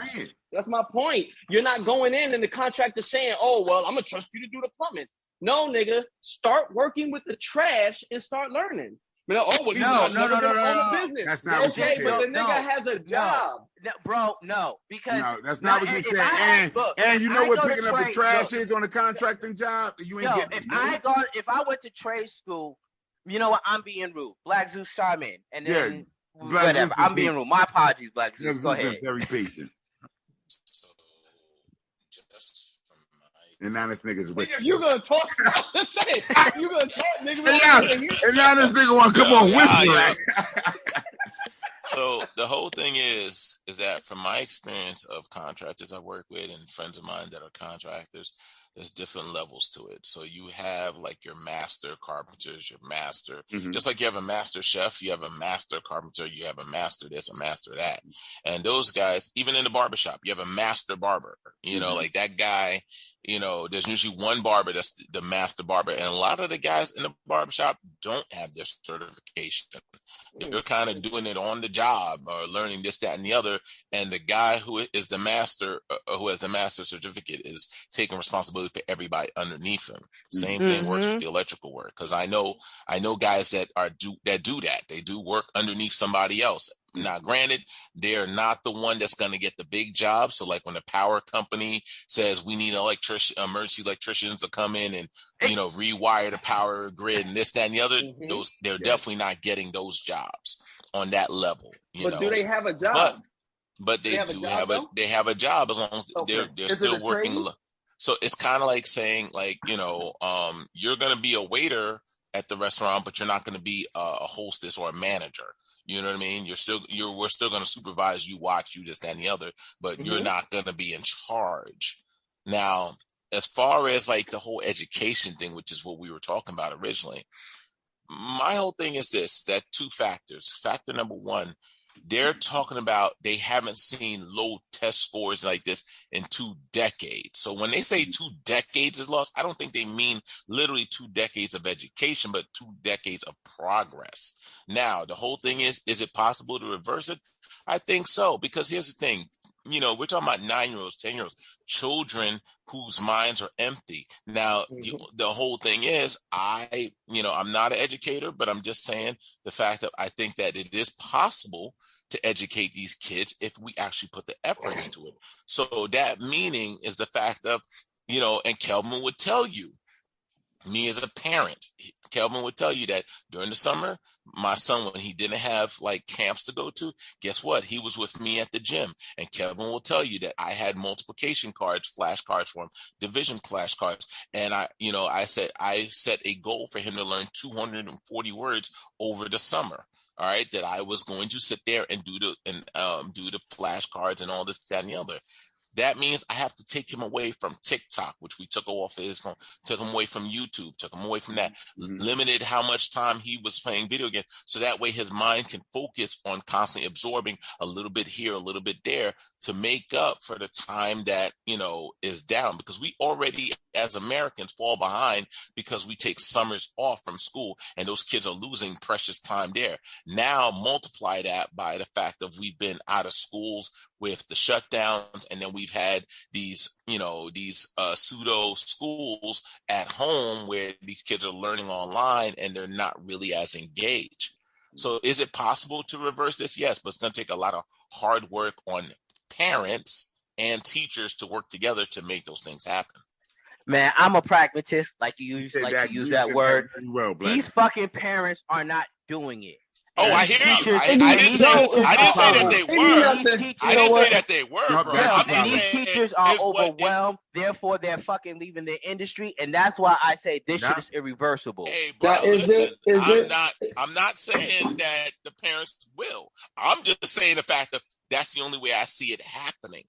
That's my point. You're not going in and the contractor saying, "Oh, well, I'm going to trust you to do the plumbing." No, nigga. Start working with the trash and start learning. No. Business. That's not what you said. But the nigga has a job. No, bro, no. Because no, that's not what you said. And you know what picking up the trash is on a contracting job? You ain't getting if I went to trade school, you know what? I'm being rude. Black Zeus chime in. And then whatever. I'm being rude. My apologies, Black Zeus. Go ahead. Very patient. And now this nigga's whispering. If you're gonna talk, say it. You're gonna talk, nigga. And now this nigga want to come on whispering. So the whole thing is that from my experience of contractors I work with and friends of mine that are contractors, there's different levels to it. So you have like your master carpenters, your master, just like you have a master chef, you have a master carpenter, you have a master this, a master that. And those guys, even in the barbershop, you have a master barber, you know, like that guy, you know, there's usually one barber that's the master barber. And a lot of the guys in the barbershop don't have their certification. They're kind of doing it on the job or learning this, that, and the other. And the guy who is the master, who has the master certificate, is taking responsibility for everybody underneath him. Same thing works with the electrical work. Because I know guys that do that. They do work underneath somebody else. Now, granted, they're not the one that's going to get the big job. So, like when the power company says we need emergency electricians to come in and rewire the power grid and this, that, and the other, they're definitely not getting those jobs on that level. But do they have a job? But they have a job as long as they're still working. So it's kind of like saying, like, you're going to be a waiter at the restaurant, but you're not going to be a hostess or a manager. You know what I mean? We're still going to supervise you, watch you, this, that, and the other, but you're not going to be in charge. Now, as far as like the whole education thing, which is what we were talking about originally, my whole thing is that two factors. Factor number one, they're talking about they haven't seen low test scores like this in 2 decades. So when they say 2 decades is lost, I don't think they mean literally 2 decades of education, but 2 decades of progress. Now, the whole thing is it possible to reverse it? I think so, because here's the thing. We're talking about 9-year-olds, 10-year-olds, children whose minds are empty. Now, the whole thing is I'm not an educator, but I'm just saying the fact that I think that it is possible to educate these kids if we actually put the effort into it. So that meaning is the fact of, and Kelvin would tell you, me as a parent, Kelvin would tell you that during the summer, my son, when he didn't have like camps to go to, guess what? He was with me at the gym. And Kelvin will tell you that I had multiplication cards, flashcards for him, division flashcards. And I set a goal for him to learn 240 words over the summer. All right, that I was going to sit there and do the flashcards and all this, that, and the other. that means I have to take him away from TikTok, which we took off of his phone, took him away from YouTube, took him away from that, limited how much time he was playing video games. So that way his mind can focus on constantly absorbing a little bit here, a little bit there to make up for the time that, is down. Because we already, as Americans, fall behind because we take summers off from school and those kids are losing precious time there. Now multiply that by the fact that we've been out of schools with the shutdowns, and then we've had these pseudo schools at home where these kids are learning online and they're not really as engaged. So is it possible to reverse this? Yes, but it's going to take a lot of hard work on parents and teachers to work together to make those things happen. Man, I'm a pragmatist, like you use that word. Well, these fucking parents are not doing it. Oh, I hear you. I didn't say that they were. I didn't say that they were, bro. And these teachers are overwhelmed. Therefore, they're fucking leaving the industry, and that's why I say this shit is irreversible. Hey, bro, listen. I'm not saying that the parents will. I'm just saying the fact that that's the only way I see it happening.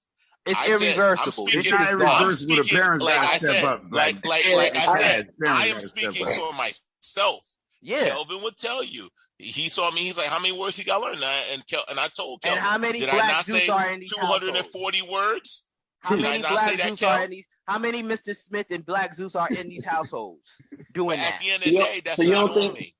It's irreversible. It's not irreversible. The parents gotta step up. Like I said, I am speaking for myself. Yeah. Kelvin would tell you. He saw me. He's like, "How many words he got to learn?" And I told Kelvin, and how many did black I not Jews say are in these 240 words? How many black Zeus are in these? How many Mr. Smith and Black Zeus are in these households doing that? At the end of the day, that's not on me.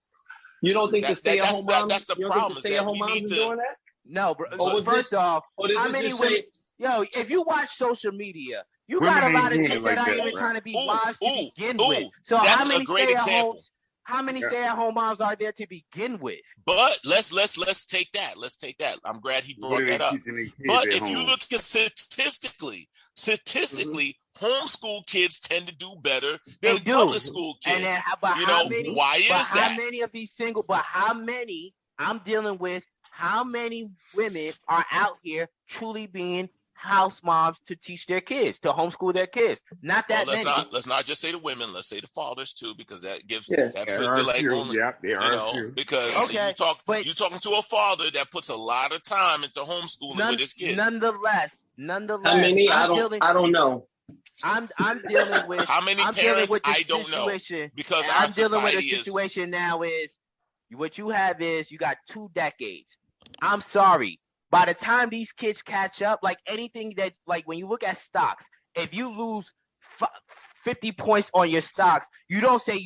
You don't think the stay-at-home moms? That's the problem. Stay-at-home moms are doing that? No, bro. First off, how many women? Yo, if you watch social media, you got a lot of chicks that aren't even trying to be wives to begin with. So that's a great example. How many stay-at-home moms are there to begin with? But let's take that. Let's take that. I'm glad he brought that up. But if you look at statistically, homeschool kids tend to do better than public school kids. And then, why is that? How many of these single? But how many? I'm dealing with how many women are out here truly being house moms to teach their kids, to homeschool their kids? Not that many. Let's not just say the women. Let's say the fathers too, because that gives because you're talking to a father that puts a lot of time into homeschooling with his kids. Nonetheless, how many? I don't know. I'm dealing with how many parents? I don't know, because I'm dealing with a situation now. Is what you have is you got 2 decades. I'm sorry. By the time these kids catch up, like anything that, like when you look at stocks, if you lose 50 points on your stocks, you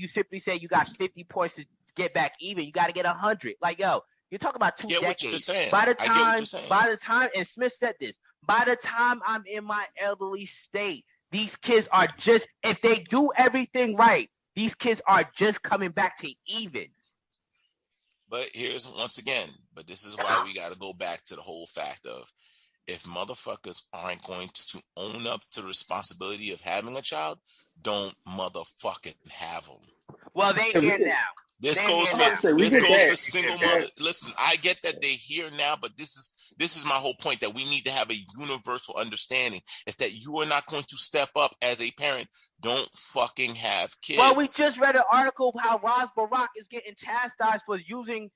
simply say you got 50 points to get back even. You got to get 100. Like, yo, you're talking about 2 decades. By the time, and Smith said this, by the time I'm in my elderly state, these kids are just, if they do everything right, these kids are just coming back to even. But here's once again, this is why we got to go back to the whole fact of, if motherfuckers aren't going to own up to the responsibility of having a child, don't motherfucking have them. Well, they here now. This goes for single mothers. Listen, I get that they're here now, but this is my whole point, that we need to have a universal understanding. Is that you are not going to step up as a parent, don't fucking have kids. Well, we just read an article how Ras Barack is getting chastised for trying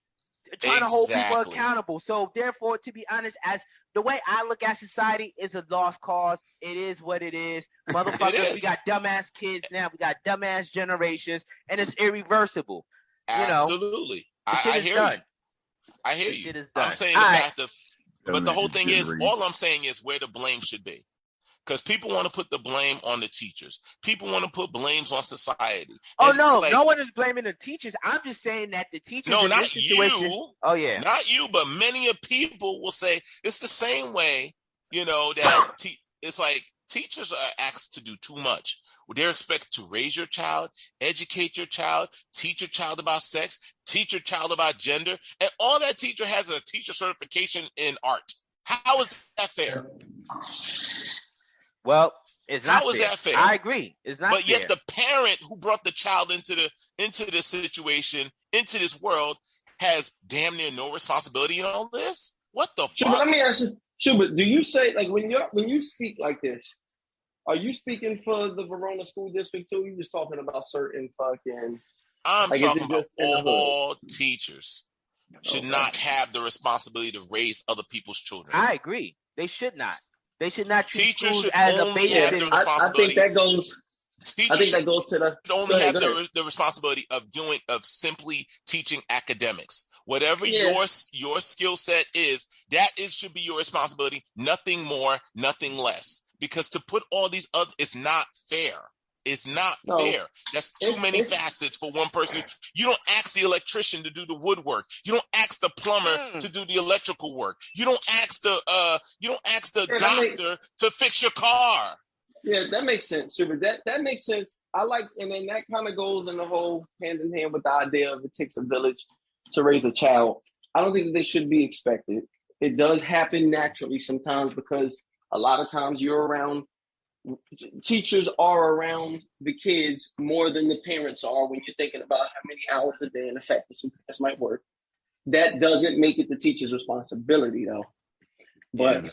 to hold people accountable. So therefore, to be honest, as the way I look at society, is a lost cause. It is what it is. Motherfuckers, we got dumbass kids now. We got dumbass generations, and it's irreversible. Absolutely. I hear you. I hear you. I'm saying the fact of, but the whole thing is, all I'm saying is where the blame should be. Because people want to put the blame on the teachers. People want to put blames on society. Oh, no. No one is blaming the teachers. I'm just saying that the teachers... No, not you. Oh, yeah. Not you, but many of people will say it's the same way, that it's like teachers are asked to do too much. They're expected to raise your child, educate your child, teach your child about sex, teach your child about gender, and all that teacher has is a teacher certification in art. How is that fair? Well, it's not. How is that fair? I agree. It's not. But yet the parent who brought the child into this situation, into this world, has damn near no responsibility in all this. What the fuck? Let me ask you, Schubert, do you say, like, when you speak like this, are you speaking for the Verona School District too? You just talking about certain fucking... I'm talking about all teachers should not have the responsibility to raise other people's children. I agree. They should not. They should not treat Teachers schools should as a only have the babysitting. I responsibility. think that goes. I Teachers think should that goes to the. only Go ahead, have go ahead. the responsibility of simply teaching academics. Whatever Yeah. your skill set is, should be your responsibility. Nothing more, nothing less. Because to put all these other, it's not fair. It's not No, fair. That's too many facets for one person. You don't ask the electrician to do the woodwork. You don't ask the plumber to do the electrical work. You don't ask the doctor to fix your car. Yeah, that makes sense, Super. That makes sense. I like, and then that kind of goes in the whole hand in hand with the idea of it takes a village to raise a child. I don't think that they should be expected. It does happen naturally sometimes because a lot of times teachers are around the kids more than the parents are when you're thinking about how many hours a day and the fact that some parents might work. That doesn't make it the teacher's responsibility, though. But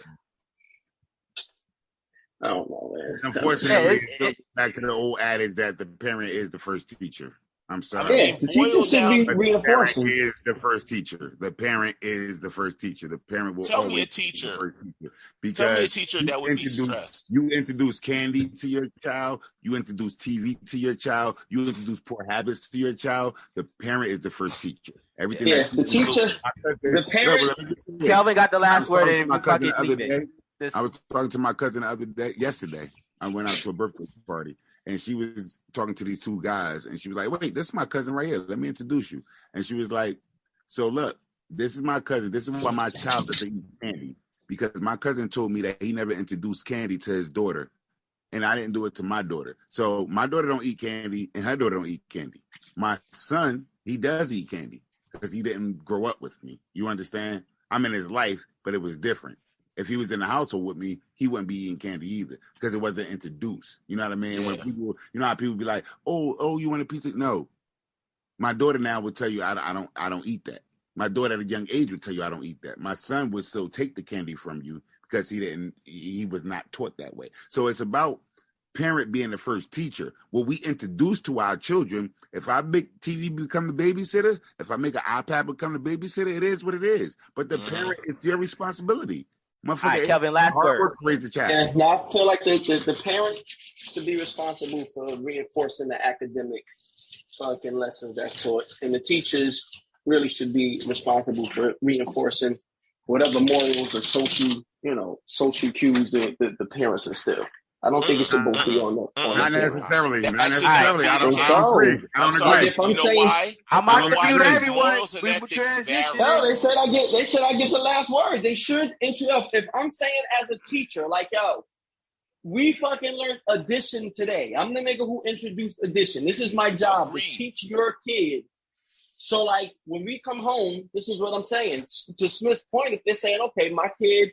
I don't know, man. Unfortunately, it goes back to the old adage that the parent is the first teacher. I'm sorry. Yeah, the teacher should be reinforcing. The parent is the first teacher. The parent is the first teacher. The parent will Tell always me a be teacher. the first teacher. Because Tell me a teacher that would be stressed. You introduce candy to your child. You introduce TV to your child. You introduce poor habits to your child. The parent is the first teacher. Everything. Yeah, the teacher, the parent. Calvin got the last word. And I was talking to my cousin yesterday. I went out to a birthday party. And she was talking to these two guys, and she was like, wait, this is my cousin right here. Let me introduce you. And she was like, so look, this is my cousin. This is why my child doesn't eat candy. Because my cousin told me that he never introduced candy to his daughter. And I didn't do it to my daughter. So my daughter don't eat candy, and her daughter don't eat candy. My son, he does eat candy because he didn't grow up with me. You understand? I'm in his life, but it was different. If he was in the household with me, he wouldn't be eating candy either because it wasn't introduced. You know what I mean? Yeah. When people, you know how people be like, "Oh, you want a pizza?" No, my daughter now would tell you, "I don't eat that." My daughter at a young age would tell you, "I don't eat that." My son would still take the candy from you because he was not taught that way. So it's about parent being the first teacher. What we introduce to our children. If I make TV become the babysitter, if I make an iPad become the babysitter, it is what it is. But the parent is your responsibility. All right, Kelvin, last word. Raise the child. Yeah, no, I feel like the parent should be responsible for reinforcing the academic fucking lessons that's taught, and the teachers really should be responsible for reinforcing whatever morals or social cues the parents instill. I don't think it should both be on that. Not necessarily. Not That's necessarily. I don't agree. I don't sorry. agree. You know why? I'm not Why confused, does everyone. morals and We ethics transition. vary? No, they said I get the last word. They should introduce. If I'm saying as a teacher, like, yo, we fucking learned addition today. I'm the nigga who introduced addition. This is my job to teach your kid. So, like, when we come home, this is what I'm saying. To Smith's point, if they're saying, okay, my kid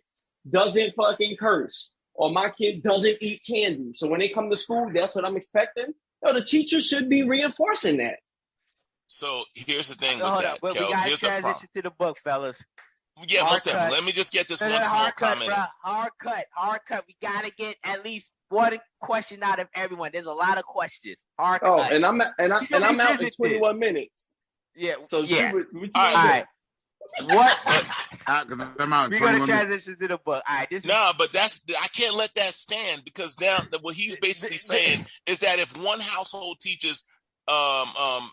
doesn't fucking curse, or my kid doesn't eat candy, so when they come to school, that's what I'm expecting. No, the teacher should be reinforcing that. So here's the thing Hold with up, that, but we Kel. got to Here's the problem. transition to the book, fellas. Yeah, Hard most definitely. cut. Let me just get this No, one small hard cut, comment. bro. Hard cut. We got to get at least one question out of everyone. There's a lot of questions. Hard cut. Oh, and I'm out in 21 minutes. Yeah. So yeah. All right. What? I'm out. We're gonna transition to the book. All right. But I can't let that stand because now what he's basically saying is that if one household teaches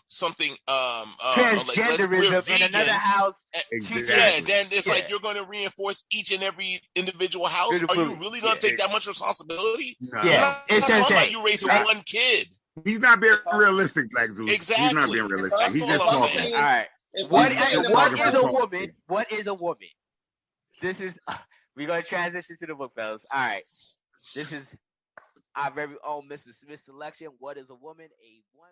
something transgenderism like in another house, then it's like you're going to reinforce each and every individual house. Are you really going to take that much responsibility? No. Yeah, I'm not talking about you raising one kid. He's not being realistic, Black Zeus. Exactly. He's not being realistic. He's just talking. All right. What is a woman? What is a woman? This is we're gonna transition to the book, fellas. All right. This is our very own Mr. Smith selection. What is a woman? A one.